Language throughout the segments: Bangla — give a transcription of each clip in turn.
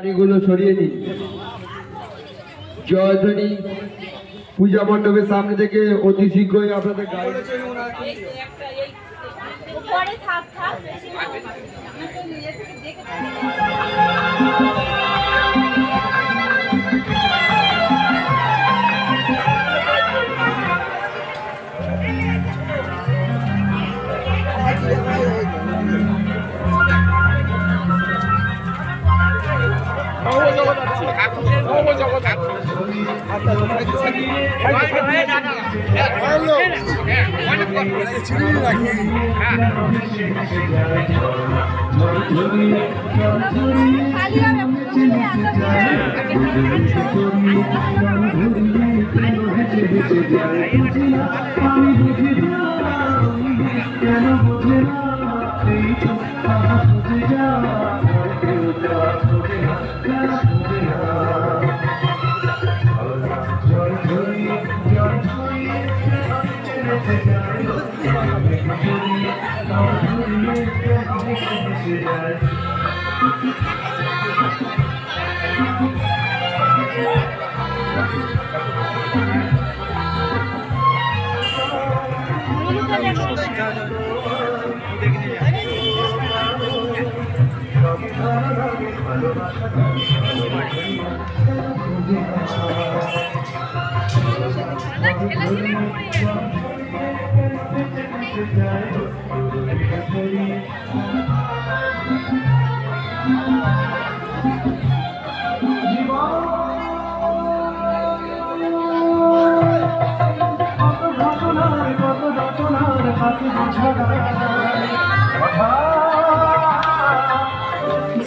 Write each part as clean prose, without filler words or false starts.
গাড়িগুলো সরিয়ে নিন। জয়ধ্বনি পূজা মণ্ডপের সামনে থেকে অতি শীঘ্রই আপনাদের গাড়ি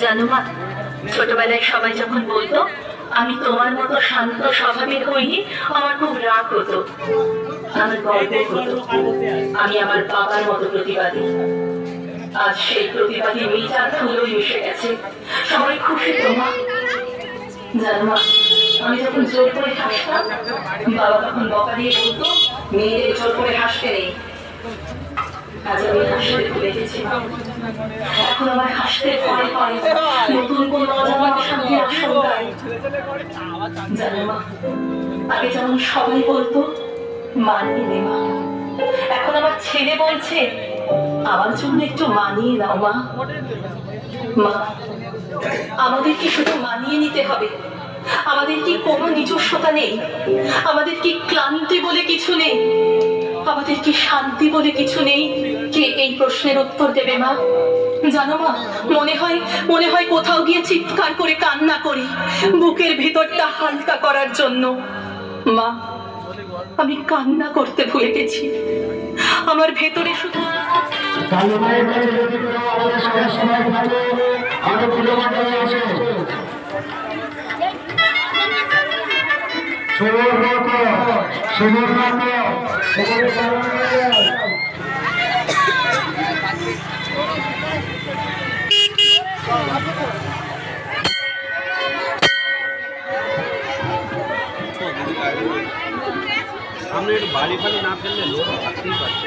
জানো মা, ছোটবেলায় সবাই যখন বলতো আমি তোমার মতো শান্ত স্বভাবের হইনি, আমার খুব রাগ হতো, আমার গর্ব হতো আমি আমার বাবার মতো প্রতিবাদী। আজ সেই প্রতিবাদী মেয়েটার ধুলোয় মিশে গেছে, সবাই খুশি তো মা। জানো মা, আমি যখন জোর করে হাসতাম বাবা তখন বকা দিয়ে বলতো মেয়েদের জোর করে হাসতে নেই। আজ আমি হাসতে ভুলে গেছি, এখন আমার হাসতে ভয় হয় নতুন কোন অজানা অশান্তির আশঙ্কায়। জানো মা, আগে যেমন সবাই বলতো মানিয়ে নে মা, এখন আমার ছেলে বলছে আমার জন্য একটু মানিয়ে নাও মা। মা, আমাদের কি শুধু মানিয়ে নিতে হবে? আমাদের কি কোনো নিজস্বতা নেই? আমাদের কি ক্লান্তি বলে কিছু নেই? আমাদের কি শান্তি বলে কিছু নেই? কে এই প্রশ্নের উত্তর দেবে মা? জানো মা, মনে হয় কোথাও গিয়ে চিৎকার করে কান্না করি বুকের ভেতরটা হালকা করার জন্য। মা, আমি কান্না করতে ভুলে গেছি, আমার ভেতরে শুধু সামনে একটু বালি ফালি না ফেললে লোক থাকতেই পারছে।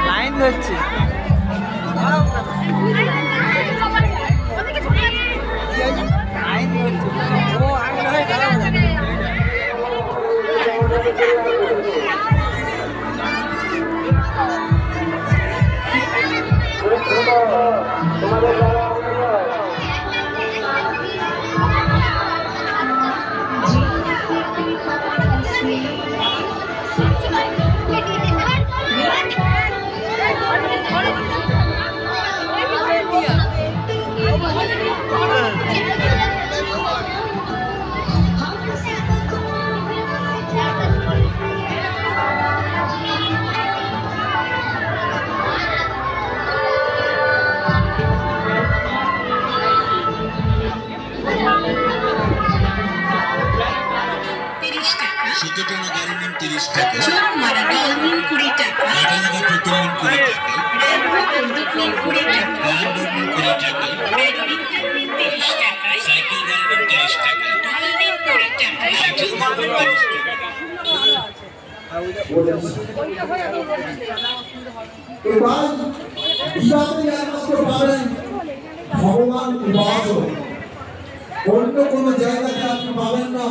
লাইন ধরছে চোর মারা ঢল নিন 20 টাকা, বন্দুক নিন 20 টাকা, ব্যাডমিন্টন নিন 30 টাকা, সাইকেল নিন 30 টাকা, ঢল নিন 20 টাকা, শাটল নিন 30 টাকা। এবার বিবাদে একমাত্র পাবেন ভগবান উপাসক, অন্য কোন জায়গাতে আপনি পাবেন না।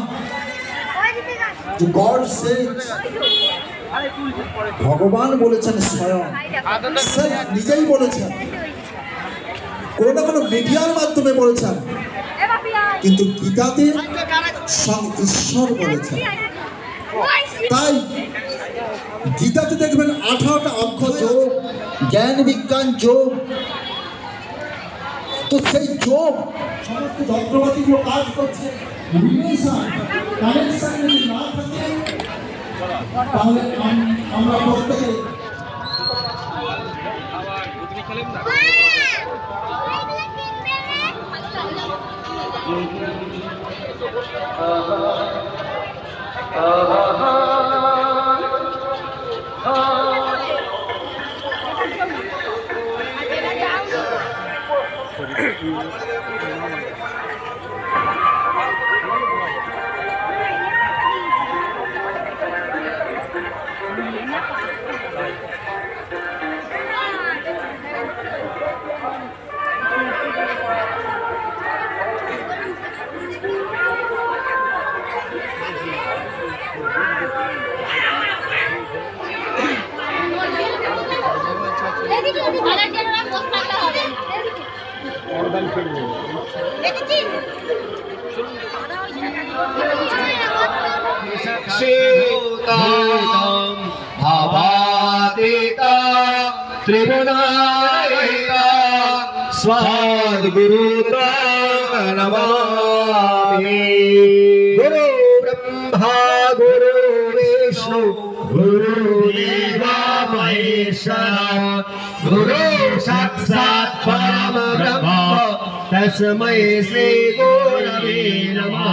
গড সেড, ভগবান বলেছেন স্বয়ং, সে নিজেই বলেছেন, কোনো না কোনো মিডিয়ার মাধ্যমে বলেছেন, কিন্তু গীতাতে স্বয়ং ঈশ্বর বলেছেন। তাই গীতাতে দেখবেন 18টা অক্ষর যোগ, জ্ঞান বিজ্ঞান যোগ। তো সেই যোগ সমস্ত যন্ত্রপাতিগুলো কাজ করছে, রিলেশন কানেকশন যদি না থাকে তাহলে আমরা প্রত্যেকে भावातीता त्रिगुणातीता स्वाद्गुरुता नमामि। गुरु ब्रह्मा गुरु विष्णु गुरुदेवा महेश्वरा, गुरु साक्षात् परब्रह्म तस्मै श्री गुरवे नमः।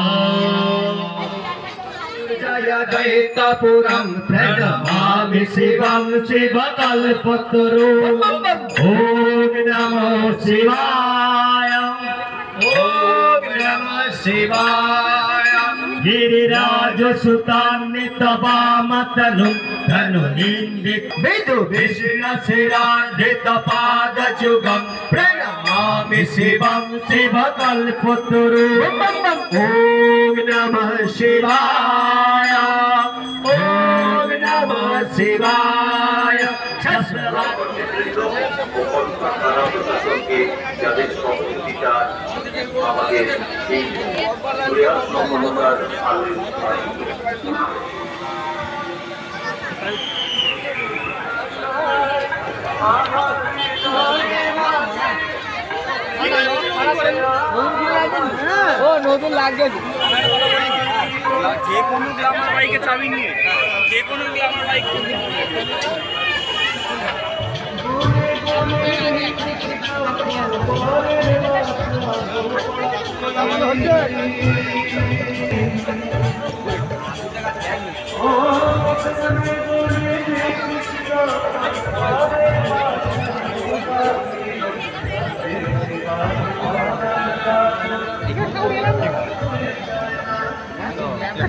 जय दैत्यपुरं प्रणमामि शिवं शिवकल्पतरु। ॐ नमो शिवाय, ॐ नमः शिवाय। गिरिराजसुतान्वितवामतनुं धनुनिन्दित विदुभिषणशिरान्वितपादजुगं प्रणमामि शिवं शिवकल्पतरु। ॐ नमः शिवाय, ॐ नमः शिवाय। যাদের সহযোগিতা আমাদের এই সফলতার নতুন লাগবে যে কোনো গ্লামার বাইকে চাবি নিয়ে, যে কোনো গ্লামার বাইক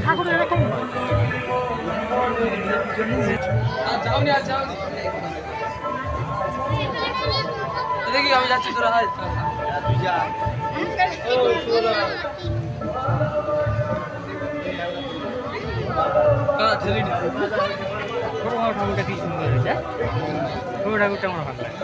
ঠাকুর এরকম যাওনি আর যাওনি দেখি আমি যাচ্ছি তোরা হয় তুই যা ঠাকুরটা কি সুন্দর হয়েছে, ঠাকুরটা আমার ভালো লাগে।